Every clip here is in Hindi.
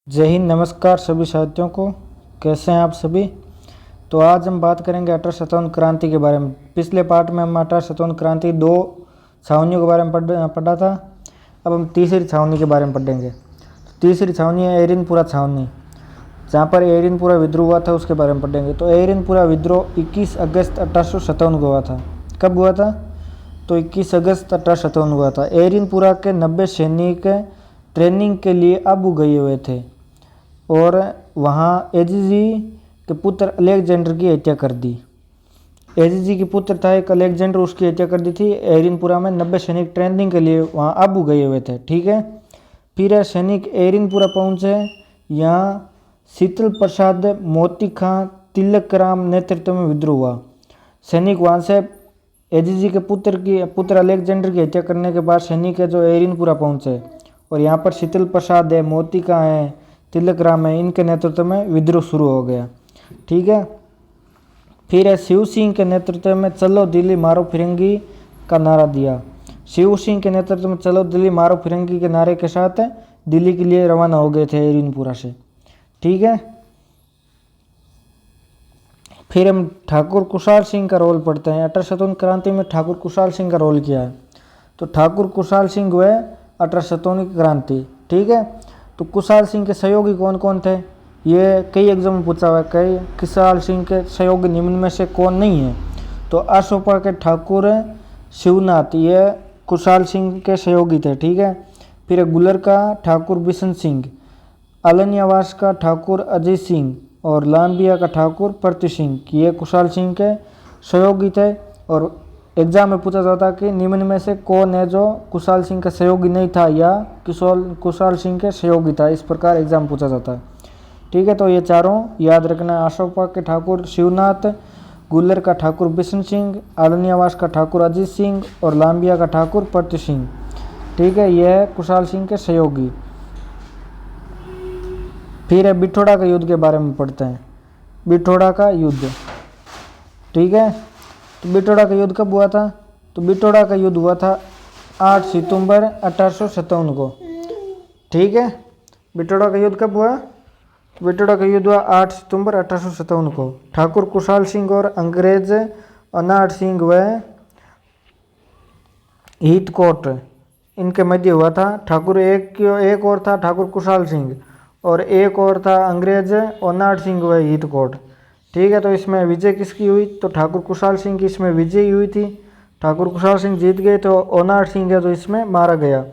जय हिंद। नमस्कार सभी साथियों को। कैसे हैं आप सभी। तो आज हम बात करेंगे 1857 क्रांति के बारे में। पिछले पार्ट में हम 1857 क्रांति 2 छावनियों के बारे में पढ़ा था। अब हम तीसरी छावनी के बारे में पढ़ेंगे। तो तीसरी छावनी है एरिनपुरा छावनी, जहाँ पर एरिनपुरा विद्रोह हुआ था, उसके बारे में पढ़ेंगे। तो एरिनपुरा विद्रोह 21 अगस्त 1857 को हुआ था। कब हुआ था? तो 21 अगस्त 1857 हुआ था। एरिनपुरा के 90 सैनिक ट्रेनिंग के लिए आबू गए हुए थे और वहाँ एजीजी के पुत्र अलेक्जेंडर की हत्या कर दी। एजीजी के पुत्र था एक अलेक्जेंडर, उसकी हत्या कर दी थी। एरिनपुरा में 90 सैनिक ट्रेनिंग के लिए वहाँ आबू गए हुए थे। ठीक है। फिर सैनिक एरिनपुरा पहुँचे। यहाँ शीतल प्रसाद, मोती खां, तिलक राम नेतृत्व में विद्रोह हुआ। सैनिक वहाँ से एजीजी के पुत्र अलेक्जेंडर की हत्या करने के बाद सैनिक है जो एरिनपुरा पहुँचे और यहाँ पर शीतल प्रसाद है, मोती खां है, तिलक राम है, इनके नेतृत्व में विद्रोह शुरू हो गया। ठीक है। फिर शिव सिंह के नेतृत्व में चलो दिल्ली मारो फिरंगी का नारा दिया। शिव सिंह के नेतृत्व में चलो दिल्ली मारो फिरंगी के नारे के साथ दिल्ली के लिए रवाना हो गए थे एरिनपुरा से। ठीक है। फिर हम ठाकुर कुशाल सिंह का रोल पढ़ते हैं। 1857 क्रांति में ठाकुर कुशाल सिंह का रोल किया है। तो ठाकुर कुशाल सिंह हुए 1857 की क्रांति। ठीक है। तो कुशाल सिंह के सहयोगी कौन कौन थे? ये कई एग्जाम में पूछा हुआ है। कई कुशाल सिंह के सहयोगी निम्न में से कौन नहीं है? तो अशोका के ठाकुर शिवनाथ, ये कुशाल सिंह के सहयोगी थे। ठीक है। फिर गुलर का ठाकुर बिशन सिंह, अलनियावास का ठाकुर अजीत सिंह और लांबिया का ठाकुर प्रति सिंह, ये कुशाल सिंह के सहयोगी थे। और एग्जाम में पूछा जाता कि निम्न में से कौन है जो कुशाल सिंह का सहयोगी नहीं था या कुशाल सिंह के सहयोगी था, इस प्रकार एग्जाम पूछा जाता है। ठीक है। तो ये चारों याद रखना। अशोका के ठाकुर शिवनाथ, गुल्लर का ठाकुर बिशन सिंह, आलनियावास का ठाकुर अजीत सिंह और लांबिया का ठाकुर प्रति सिंह। ठीक है। यह है कुशाल सिंह के सहयोगी। फिर है बिठोड़ा का युद्ध के बारे में पढ़ते हैं। बिठोड़ा का युद्ध। ठीक है। तो बिठोड़ा का युद्ध कब हुआ था? तो बिठोड़ा का युद्ध हुआ था 8 सितंबर 1857 को। ठीक है। बिठोड़ा का युद्ध कब हुआ? बिठोड़ा का युद्ध हुआ 8 सितंबर 1857 को। ठाकुर कुशाल सिंह और अंग्रेज अनाड़ सिंह व हीथकोट, इनके मध्य हुआ था। ठाकुर एक और था ठाकुर कुशाल सिंह और एक और था अंग्रेज अनाड़ सिंह व हीथकोट। ठीक है। तो इसमें विजय किसकी हुई? तो ठाकुर कुशाल सिंह की इसमें विजय हुई थी। ठाकुर कुशाल सिंह जीत गए तो ओनाड सिंह है जो इसमें मारा गया।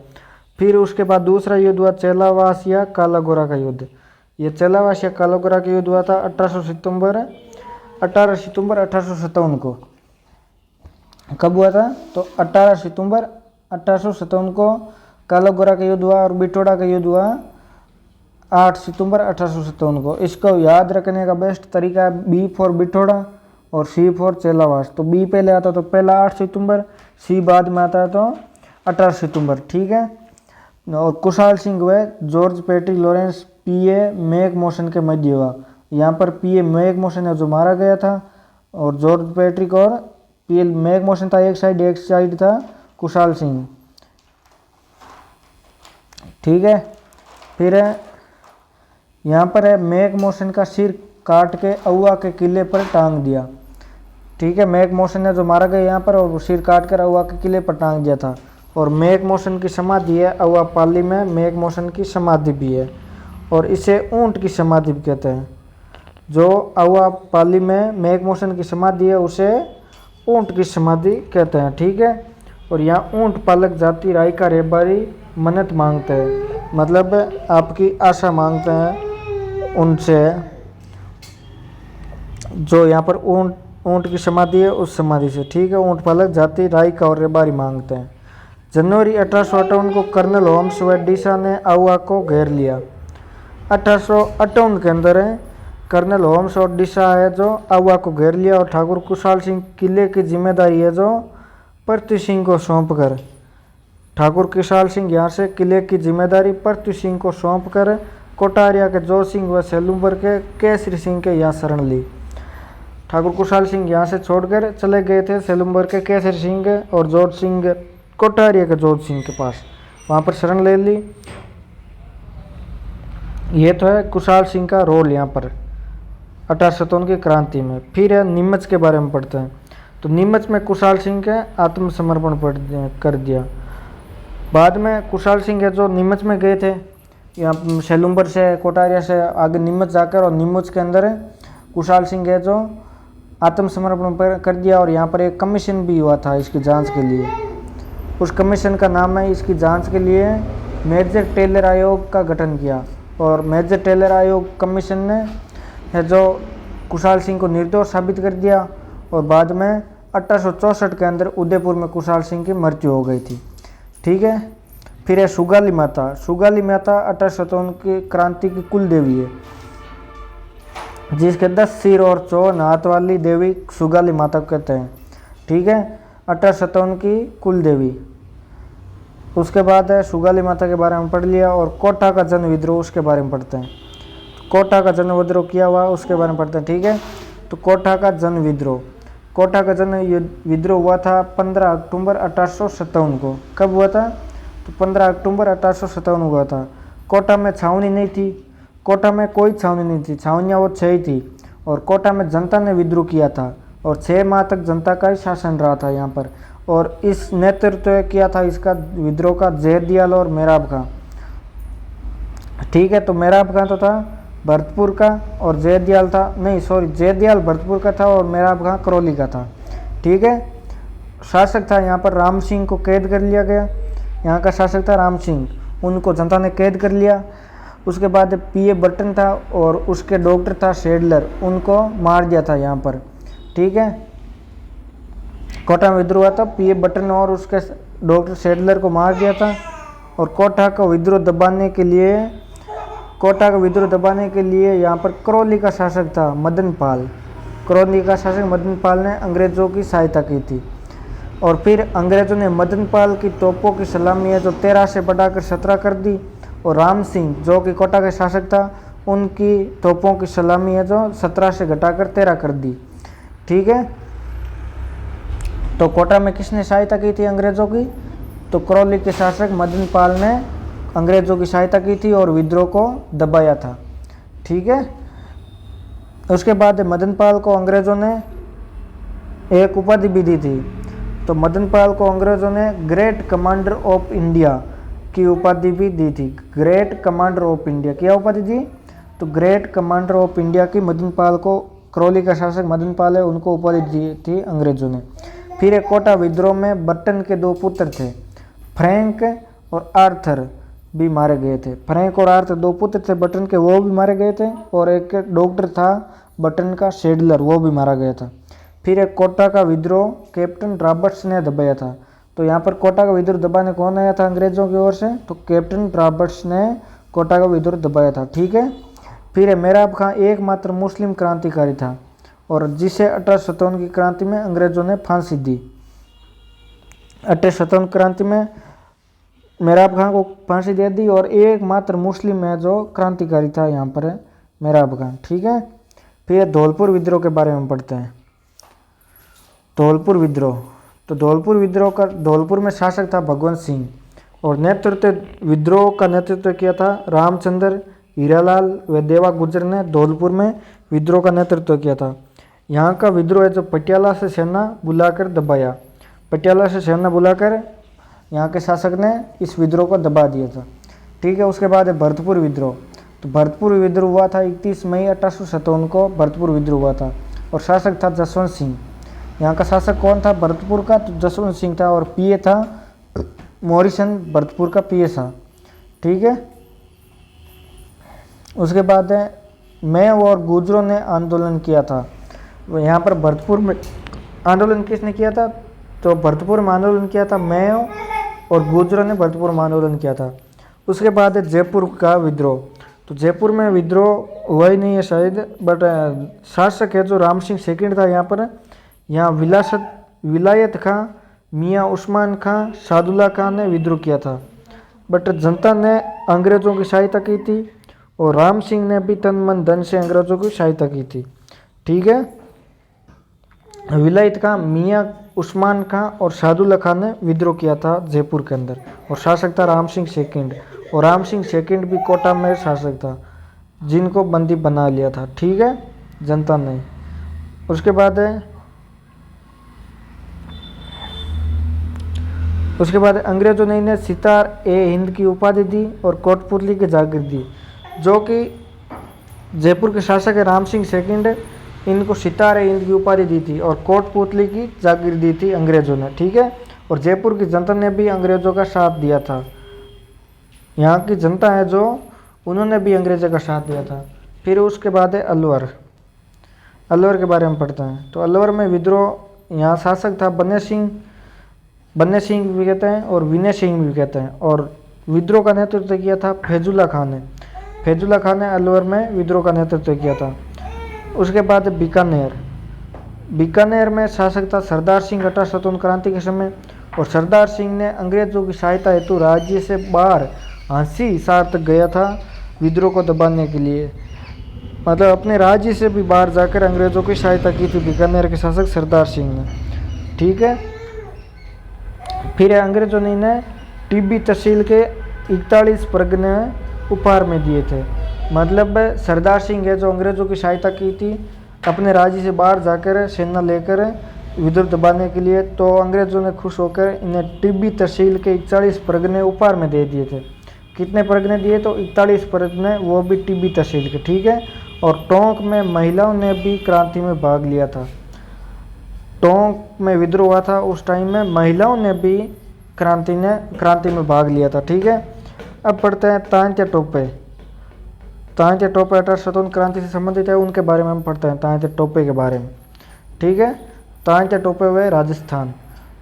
फिर उसके बाद दूसरा युद्ध हुआ चेलावास या कालागोरा का युद्ध। ये चेलावास या कालागोरा का युद्ध हुआ था 18 सितंबर 1857 को। कब हुआ था? तो 18 सितंबर 1857 को कालागोरा का युद्ध हुआ और बिठोड़ा का युद्ध हुआ 8 सितंबर 1857 को। इसको याद रखने का बेस्ट तरीका है बी फॉर बिठोड़ा और सी फॉर चेलावास। तो बी पहले आता तो पहला 8 सितंबर, सी बाद में आता है तो 18 सितंबर। ठीक है। और कुशाल सिंह हुए जॉर्ज पैट्रिक लॉरेंस पीए मैक मोशन के मध्य हुआ। यहाँ पर पीए मैक मोशन है जो मारा गया था और जॉर्ज पैट्रिक और पीए मैक मोशन था एक साइड था कुशाल सिंह। ठीक है। फिर यहाँ पर है मैक मोशन का सिर काट के अउआ के किले पर टांग दिया। ठीक है। मैक मोशन है जो मारा गया यहाँ पर और सिर काट कर अउआ के किले पर टांग दिया था। और मैक मोशन की समाधि है अउआ पाली में, मैक मोशन की समाधि भी है और इसे ऊंट की समाधि भी कहते हैं। जो अउआ पाली में मैक मोशन की समाधि है उसे ऊंट की समाधि कहते हैं। ठीक है। और यहाँ ऊंट पालक जाति राय का रेबारी मन्नत मांगते हैं, मतलब आपकी आशा मांगते हैं उनसे, जो यहाँ पर ऊंट की समाधि है उस समाधि से। ठीक है। ऊंट पालक जाति राय का और रेबारी मांगते हैं। जनवरी 1858 को कर्नल होम्स व डिसा ने अउआ को घेर लिया। 1858 के अंदर कर्नल होम्स और डिसा है जो अउआ को घेर लिया और ठाकुर कुशाल सिंह किले की जिम्मेदारी है जो प्रति सिंह को सौंप कर, ठाकुर कुशाल सिंह यहाँ से किले की जिम्मेदारी प्रति सिंह को सौंप कर कोटारिया के जोर सिंह व सेलुम्बर के केसरी सिंह के यहाँ शरण ली। ठाकुर कुशाल सिंह यहाँ से छोड़कर चले गए थे सेलुम्बर के केसरी सिंह और जोर सिंह कोटारिया के जोर सिंह के पास, वहाँ पर शरण ले ली। ये तो है कुशाल सिंह का रोल यहाँ पर 1857 की क्रांति में। फिर है नीमच के बारे में पढ़ते हैं। तो नीमच में कुशाल सिंह के आत्मसमर्पण कर दिया। बाद में कुशाल सिंह है जो नीमच में गए थे, यहाँ सेलुम्बर से कोटारिया से आगे नीमच जाकर, और नीमच के अंदर कुशाल सिंह है जो आत्मसमर्पण कर दिया। और यहाँ पर एक कमीशन भी हुआ था इसकी जांच के लिए। उस कमीशन का नाम है, इसकी जांच के लिए मेजर टेलर आयोग का गठन किया। और मेजर टेलर आयोग कमीशन ने है जो कुशाल सिंह को निर्दोष साबित कर दिया। और बाद में 1864 के अंदर उदयपुर में कुशाल सिंह की मृत्यु हो गई थी। ठीक है। फिर है सुगाली माता। सुगाली माता 1857 की क्रांति की कुल देवी है, जिसके 10 सिर और 54 हाथ वाली देवी सुगाली माता कहते हैं। ठीक है, 1857 की कुल देवी। उसके बाद है सुगाली माता के बारे में पढ़ लिया। और कोटा का जन विद्रोह, उसके बारे में पढ़ते हैं। कोटा का जन विद्रोह किया हुआ, उसके बारे में पढ़ते हैं। ठीक है, तो कोटा का जन विद्रोह, कोटा का जन विद्रोह हुआ था 15 अक्टूबर 1857 को। कब हुआ था? तो 15 अक्टूबर 1857 हुआ था। कोटा में छावनी नहीं थी, कोटा में कोई छावनी नहीं थी, छावनियाँ वो 6 थी। और कोटा में जनता ने विद्रोह किया था और 6 माह तक जनता का ही शासन रहा था यहाँ पर। और इस नेतृत्व किया था इसका विद्रोह का जयदयाल और मेराब खां। ठीक है, तो मेराब खां तो था भरतपुर का और जयदयाल था, नहीं सॉरी, जयदयाल भरतपुर का था और मेराब खां करौली का था। ठीक है, शासक था यहाँ पर राम सिंह को कैद कर लिया गया। यहाँ का शासक था राम सिंह, उनको जनता ने कैद कर लिया। उसके बाद पीए बर्टन था और उसके डॉक्टर था शेडलर, उनको मार दिया था यहाँ पर। ठीक है, कोटा में विद्रोह हुआ था, पीए बर्टन और उसके डॉक्टर शेडलर को मार दिया था। और कोटा का विद्रोह दबाने के लिए यहाँ पर करौली का शासक था मदन पाल। करौली का शासक मदन पाल ने अंग्रेज़ों की सहायता की थी। और फिर अंग्रेज़ों ने मदन पाल की तोपों की सलामी है जो 13 से बढ़ाकर 17 कर दी। और राम सिंह जो कि कोटा के शासक था, उनकी तोपों की सलामी है जो 17 से घटाकर 13 कर दी। ठीक है, तो कोटा में किसने सहायता की थी अंग्रेज़ों की? तो करौली के शासक मदन पाल ने अंग्रेज़ों की सहायता की थी और विद्रोह को दबाया था। ठीक है, उसके बाद मदन पाल को अंग्रेज़ों ने एक उपाधि भी दी थी। तो मदन पाल को अंग्रेज़ों ने ग्रेट कमांडर ऑफ इंडिया की उपाधि भी दी थी। ग्रेट कमांडर ऑफ इंडिया क्या उपाधि दी? तो ग्रेट कमांडर ऑफ इंडिया की मदन पाल को, करौली का शासक मदन पाल है, उनको उपाधि दी थी अंग्रेज़ों ने। फिर एक कोटा विद्रोह में बर्टन के 2 पुत्र थे, फ्रैंक और आर्थर भी मारे गए थे। फ्रैंक और आर्थर 2 पुत्र थे बर्टन के, वो भी मारे गए थे। और एक डॉक्टर था बर्टन का शेडलर, वो भी मारा गया था। फिर एक कोटा का विद्रोह कैप्टन रॉबर्ट्स ने दबाया था। तो यहाँ पर कोटा का विद्रोह दबाने कौन आया था अंग्रेज़ों की ओर से? तो कैप्टन रॉबर्ट्स ने कोटा का विद्रोह दबाया था। ठीक है, फिर मेराब खां एकमात्र मुस्लिम क्रांतिकारी था और जिसे 1857 की क्रांति में अंग्रेज़ों ने फांसी दी। 1857 क्रांति में मेराब खां को फांसी दे दी और एकमात्र मुस्लिम है जो क्रांतिकारी था यहाँ पर है मेराब खां। ठीक है, फिर धौलपुर विद्रोह के बारे में पढ़ते हैं। धौलपुर विद्रोह, तो धौलपुर में शासक था भगवंत सिंह और विद्रोह का नेतृत्व किया था रामचंद्र, हीरालाल व देवा गुजर ने धौलपुर में विद्रोह का नेतृत्व किया था। यहाँ का विद्रोह है जो पटियाला से सेना बुलाकर दबाया। पटियाला से सेना बुलाकर यहाँ के शासक ने इस विद्रोह को दबा दिया था। ठीक है, उसके बाद है भरतपुर विद्रोह। तो भरतपुर विद्रोह हुआ था 31 मई 1857 को भरतपुर विद्रोह हुआ था और शासक था जसवंत सिंह। यहाँ का शासक कौन था भरतपुर का? तो जसवंत सिंह था और पीए था मॉरिसन, भरतपुर का पीए था। ठीक है, उसके बाद है मैं और गुजरों ने आंदोलन किया था। यहाँ पर भरतपुर में आंदोलन किसने किया था? तो भरतपुर में आंदोलन किया था मैं और गुजरों ने भरतपुर में आंदोलन किया था। उसके बाद है जयपुर का विद्रोह। तो जयपुर में विद्रोह हुआ ही नहीं है शायद, बट शासक है जो राम सिंह सेकंड था यहाँ पर। यहाँ विलायत खां, मियाँ उस्मान खां, सादुल्ला खां ने विद्रोह किया था, बट जनता ने अंग्रेज़ों की सहायता की थी और राम सिंह ने भी तन मन धन से अंग्रेज़ों की सहायता की थी। ठीक है, विलायत खां, मियाँ उस्मान खां और सादुल्ला खां ने विद्रोह किया था जयपुर के अंदर और शासक था राम सिंह सेकंड। और राम सिंह सेकंड भी कोटा में शासक था। जिनको बंदी बना लिया था, ठीक है, जनता ने। उसके बाद अंग्रेजों ने इन्हें सितार ए हिंद की उपाधि दी और कोटपुतली की जागीर दी, जो कि जयपुर के शासक है राम सिंह सेकंड, इनको सितार ए हिंद की उपाधि दी थी और कोटपुतली की जागीर दी थी अंग्रेजों ने, ठीक है। और जयपुर की जनता ने भी अंग्रेजों का साथ दिया था, यहाँ की जनता है जो, उन्होंने भी अंग्रेजों का साथ दिया था। फिर उसके बाद है अलवर। अलवर के बारे में पढ़ते हैं। तो अलवर में विद्रोह, यहाँ शासक था बन्ने सिंह भी कहते हैं और विनय सिंह भी कहते हैं, और विद्रोह का नेतृत्व किया था फैजुल्ला खान ने। फैजुल्ला खान ने अलवर में विद्रोह का नेतृत्व किया था। उसके बाद बीकानेर में शासक था सरदार सिंह 1857 क्रांति के समय, और सरदार सिंह ने अंग्रेजों की सहायता हेतु राज्य से बाहर हांसी सार तक गया था विद्रोह को दबाने के लिए, मतलब अपने राज्य से भी बाहर जाकर अंग्रेजों की सहायता की थी बीकानेर के शासक सरदार सिंह ने, ठीक है। फिर अंग्रेजों ने इन्हें टिब्बी तहसील के 41 परगने उपहार में दिए थे। मतलब सरदार सिंह है जो अंग्रेजों की सहायता की थी अपने राज्य से बाहर जाकर सेना लेकर विद्रोह दबाने के लिए, तो अंग्रेजों ने खुश होकर इन्हें टिब्बी तहसील के 41 परगने उपहार में दे दिए थे। कितने परगने दिए? तो 41 परगने, वो भी टिब्बी तहसील के, ठीक है। और टोंक में महिलाओं ने भी क्रांति में भाग लिया था। टोंक में विद्रोह हुआ था, उस टाइम में महिलाओं ने भी क्रांति में भाग लिया था, ठीक है। अब पढ़ते हैं तांत्या टोपे। तांत्या टोपे 1857 क्रांति से संबंधित है, उनके बारे में हम पढ़ते हैं तांत्या टोपे के बारे में, ठीक है। तांत्या टोपे हुए राजस्थान,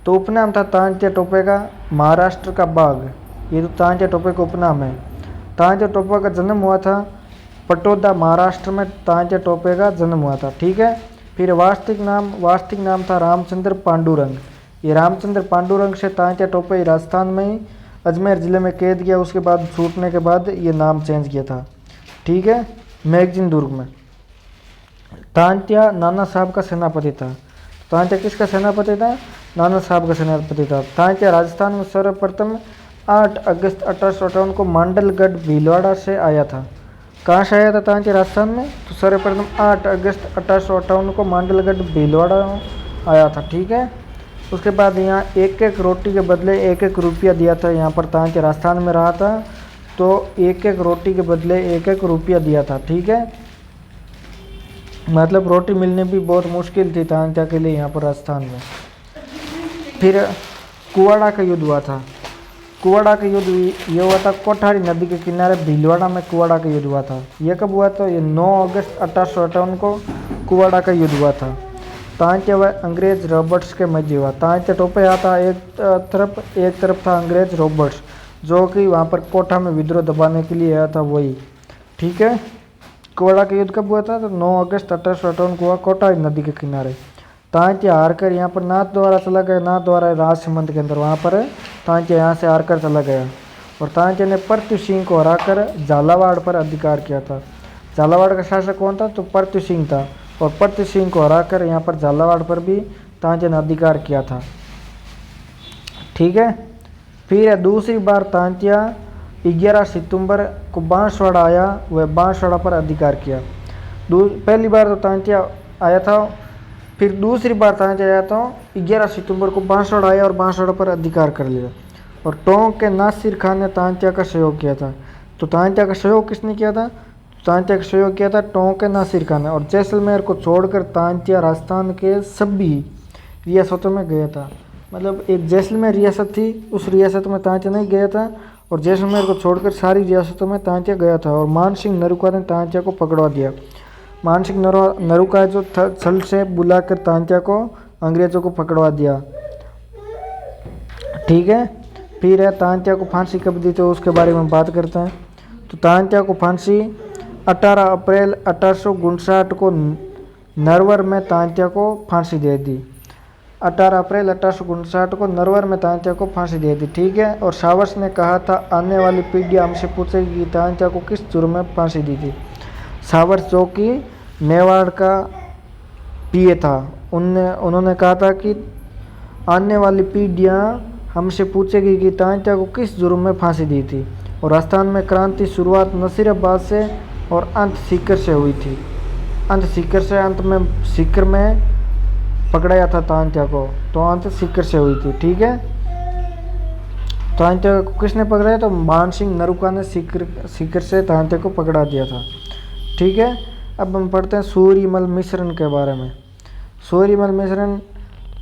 तो उपनाम था तांत्या टोपे का महाराष्ट्र का बाघ, ये तो तांत्या टोपे का उपनाम है। तांत्या टोपे का जन्म हुआ था पटोदा महाराष्ट्र में, तांत्या टोपे का जन्म हुआ था, ठीक है। फिर वास्तविक नाम था रामचंद्र पांडुरंग। ये रामचंद्र पांडुरंग से तांत्या टोपे राजस्थान में ही अजमेर ज़िले में कैद किया, उसके बाद छूटने के बाद ये नाम चेंज किया था, ठीक है। मैगजीन दुर्ग में तांत्या नाना साहब का सेनापति था। तांत्या किसका सेनापति था? नाना साहब का सेनापति था। तांत्या राजस्थान में सर्वप्रथम 8 अगस्त 1858 को मांडलगढ़ भीलवाड़ा से आया था। कहाँ से आया था तांत्या राजस्थान में? तो सर्वप्रथम 8 अगस्त 1858 को मांडलगढ़ भीलवाड़ा आया था, ठीक है। उसके बाद यहाँ एक रोटी के बदले 1 रुपया दिया था। यहाँ पर तांत्या राजस्थान में रहा था तो 1 रोटी के बदले 1 रुपया दिया था, ठीक है। मतलब रोटी मिलने भी बहुत मुश्किल थी तांत्या के लिए यहाँ पर राजस्थान में। फिर कुवाड़ा का युद्ध हुआ था। कुवाड़ा का युद्ध ये हुआ था कोठारी नदी के किनारे भीलवाड़ा में कुवाड़ा का युद्ध हुआ था। ये कब हुआ? तो ये 9 अगस्त 1858 को कुवाड़ा का युद्ध हुआ था। तांत्या व अंग्रेज रॉबर्ट्स के मध्य हुआ। तांत्या टोपे आता एक तरफ था अंग्रेज रॉबर्ट्स, जो कि वहाँ पर कोठा में विद्रोह दबाने के लिए आया था, वही, ठीक है। कुवाड़ा का युद्ध कब हुआ था? तो 9 अगस्त 1858 को हुआ कोठारी नदी के किनारे। तांत्या हार कर यहाँ पर नाथ द्वारा चला गया, नाथ द्वारा राजसमंद के अंदर, वहाँ पर तांत्या यहाँ से हार कर चला गया। और तांत्या ने पृथ्वी सिंह को हराकर झालावाड़ पर अधिकार किया था। झालावाड़ का शासक कौन था? तो पृथ्वी सिंह था। और पृथ्वी सिंह को हराकर यहाँ पर झालावाड़ पर भी तांत्या ने अधिकार किया था, ठीक है। फिर दूसरी बार तांत्या 11 सितंबर को बांसवाड़ा आया, वह बांसवाड़ा पर अधिकार किया। पहली बार तो तांत्या आया था, फिर दूसरी बार तांत्या आया तो 11 सितंबर को बांसवाड़ा आया और बांसवाड़ा पर अधिकार कर लिया। और टोंक के नासिर खान ने तांत्या का सहयोग किया था। तो तांत्या का सहयोग किसने किया था? तांत्या का सहयोग किया था टोंक के नासिर खान ने। और जैसलमेर को छोड़कर तांत्या राजस्थान के सभी रियासतों में गया था। मतलब एक जैसलमेर रियासत थी, उस रियासत में तांत्या नहीं गया था, और जैसलमेर को छोड़कर सारी रियासतों में तांत्या गया था। और मानसिंह नरूका ने तांत्या को पकड़वा दिया। मानसिंह नरूका जो छल से बुलाकर तांत्या को अंग्रेजों को पकड़वा दिया, ठीक है। फिर है तांत्या को फांसी कब दी, तो उसके बारे में बात करते हैं। तो तांत्या को फांसी 18 अप्रैल 1859 को नरवर में तांत्या को फांसी दे दी। 18 अप्रैल 1859 को नरवर में तांत्या को फांसी दे दी, ठीक है। और सावर्स ने कहा था आने वाली पीढ़ी हमसे पूछेगी कि तांत्या को किस जुर्म में फांसी दी थी। सावर्स जो कि मेवाड़ का पीए था, उन्होंने कहा था कि आने वाली पीढ़ियाँ हमसे पूछेगी कि तांत्या को किस जुर्म में फांसी दी थी। और राजस्थान में क्रांति शुरुआत नसीराबाद से और अंत सीकर से हुई थी। अंत सीकर से, अंत में सीकर में पकड़ाया था तांत्या को, तो अंत सीकर से हुई थी। ठीक है, तांत्या को किसने पकड़ाया? तो मानसिंह नरूका ने सीकर से तांत्या को पकड़ा दिया था। ठीक है, अब हम पढ़ते हैं सूर्यमल मिश्रण के बारे में। सूर्यमल मिश्रण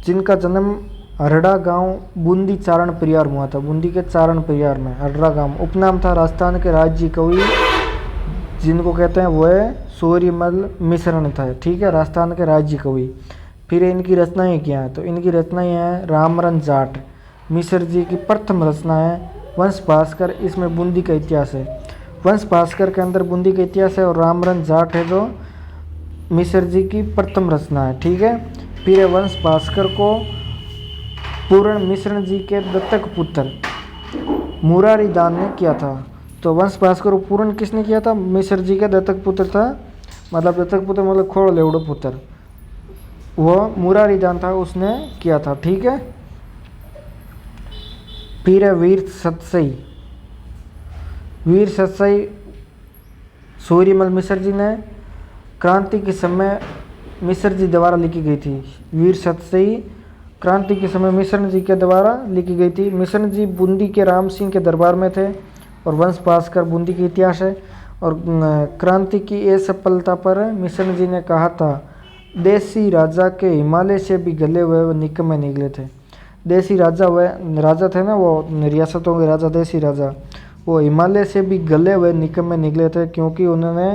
जिनका जन्म हरड़ा गांव बूंदी चारण परिवार में हुआ था। बूंदी के चारण परिवार में हरड़ा गांव। उपनाम था राजस्थान के राज्य कवि जिनको कहते हैं वह सूर्यमल मिश्रण था। ठीक है, राजस्थान के राज्य कवि। फिर इनकी रचनाएं क्या हैं? तो इनकी रचनाएं हैं रामरन जाट, मिश्र जी की प्रथम रचना है वंश भास्कर, इसमें बूंदी का इतिहास है। वंश भास्कर के अंदर बूंदी का इतिहास है और रामरन जाट है जो मिश्र जी की प्रथम रचना है। ठीक है, फिर वंश भास्कर को पूर्ण मिश्र जी के दत्तक पुत्र मुरारी दान ने किया था। तो वंश भास्कर को पूर्ण किसने किया था? मिश्र जी का दत्तक पुत्र था, मतलब दत्तक पुत्र मतलब खोड़ लेवड़ो पुत्र, वह मुरारी दान था, उसने किया था। ठीक है, फिर है वीर सतसई। वीर सतसई सूर्यमल मिश्र जी ने क्रांति के समय मिश्र जी द्वारा लिखी गई थी। वीर सतसई क्रांति के समय मिश्र जी के द्वारा लिखी गई थी। मिश्र जी बूंदी के राम सिंह के दरबार में थे और वंश भास्कर बूंदी का इतिहास है। और क्रांति की असफलता पर मिश्र जी ने कहा था देसी राजा के हिमालय से भी गले हुए निकम्मे निकले थे। देसी राजा वह राजा थे ना, वो रियासतों के राजा, देसी राजा, वो हिमालय से भी गले हुए निकम्मे निकले थे, क्योंकि उन्होंने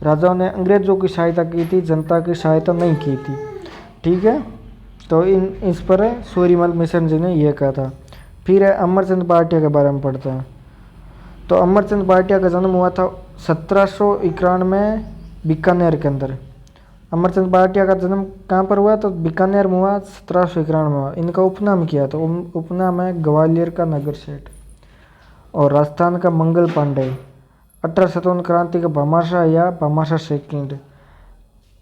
राजाओं ने अंग्रेज़ों की सहायता की थी, जनता की सहायता नहीं की थी। ठीक है, तो इस पर सूर्यमल मिश्र जी ने यह कहा था। फिर है अमरचंद भाटिया के बारे में पढ़ते हैं। तो अमरचंद भाटिया का जन्म हुआ था 1791 में बीकानेर के अंदर। अमरचंद भाटिया का जन्म कहाँ पर हुआ? तो बीकानेर में हुआ, 1791 में हुआ। इनका उपनाम किया तो उपनाम है ग्वालियर का नगर सेठ और राजस्थान का मंगल पांडे। 1857 क्रांति का भामाशाह या भामाशाह सेकंड,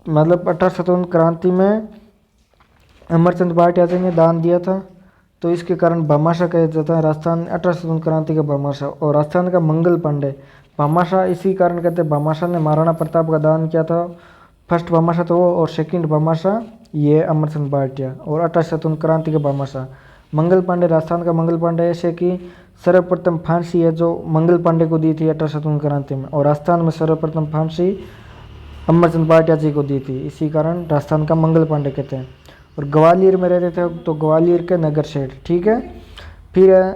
मतलब 1857 क्रांति में अमरचंद भाटिया जी ने दान दिया था, तो इसके कारण भामाशाह कहा जाता है। राजस्थान 1857 क्रांति का भामाशाह। और राजस्थान का मंगल पांडे भामाशाह इसी कारण कहते हैं, भामाशाह ने महाराणा प्रताप का दान किया था। फर्स्ट भामाशाह तो वो और सेकंड भामाशाह ये अमरचंद भाटिया और 1857 क्रांति के भामाशाह। मंगल पांडे राजस्थान का मंगल पांडे ऐसे कि सर्वप्रथम फांसी है जो मंगल पांडे को दी थी 1857 क्रांति में, और राजस्थान में सर्वप्रथम फांसी अमरचंद भाटिया जी को दी थी, इसी कारण राजस्थान का मंगल पांडे कहते हैं। और ग्वालियर में रहते थे तो ग्वालियर के नगर सेठ। ठीक है, फिर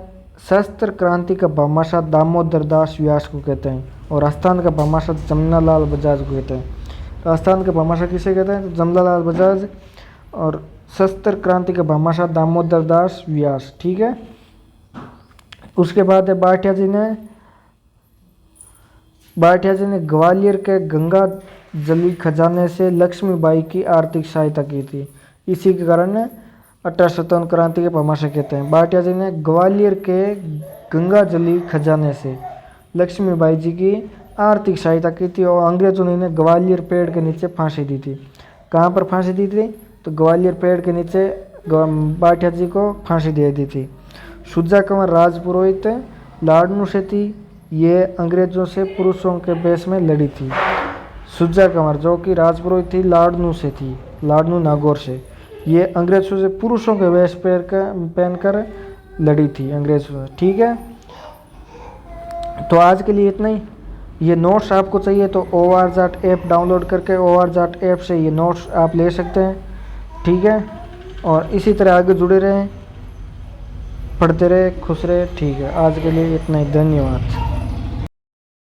शस्त्र क्रांति का भामाशाह दामोदर दास व्यास को कहते हैं और राजस्थान का भामाशाह जमनालाल बजाज को कहते हैं। राजस्थान के भामाशाह किसे कहते हैं? तो जमनालाल बजाज, और शस्त्र क्रांति के भामाशाह दामोदर दास व्यास। ठीक है, उसके बाद है भाटिया जी ने ग्वालियर के गंगा जली खजाने से लक्ष्मीबाई की आर्थिक सहायता की थी, इसी के कारण 1857 क्रांति के भामाशाह कहते हैं। भाटिया जी ने ग्वालियर के गंगा जली खजाने से लक्ष्मीबाई जी की आर्थिक सहायता की थी और अंग्रेजों ने इन्हें ग्वालियर पेड़ के नीचे फांसी दी थी। कहाँ पर फांसी दी थी? तो ग्वालियर पेड़ के नीचे भाटिया जी को फांसी दे दी थी। सुजा कंवर राजपुरोहित लाडनू से थी, ये अंग्रेजों से पुरुषों के वेश में लड़ी थी। सुजा कंवर जो कि राजपुरोहित थी, लाडनू से थी, लाडनू नागौर से, ये अंग्रेजों से पुरुषों के वेश पहनकर लड़ी थी अंग्रेजों से। ठीक है, तो आज के लिए इतना ही। ये नोट्स आपको चाहिए तो ORJAT ऐप डाउनलोड करके ORJAT ऐप से ये नोट्स आप ले सकते हैं। ठीक है, और इसी तरह आगे जुड़े रहें, पढ़ते रहे, खुश रहे। ठीक है, आज के लिए इतना ही, धन्यवाद।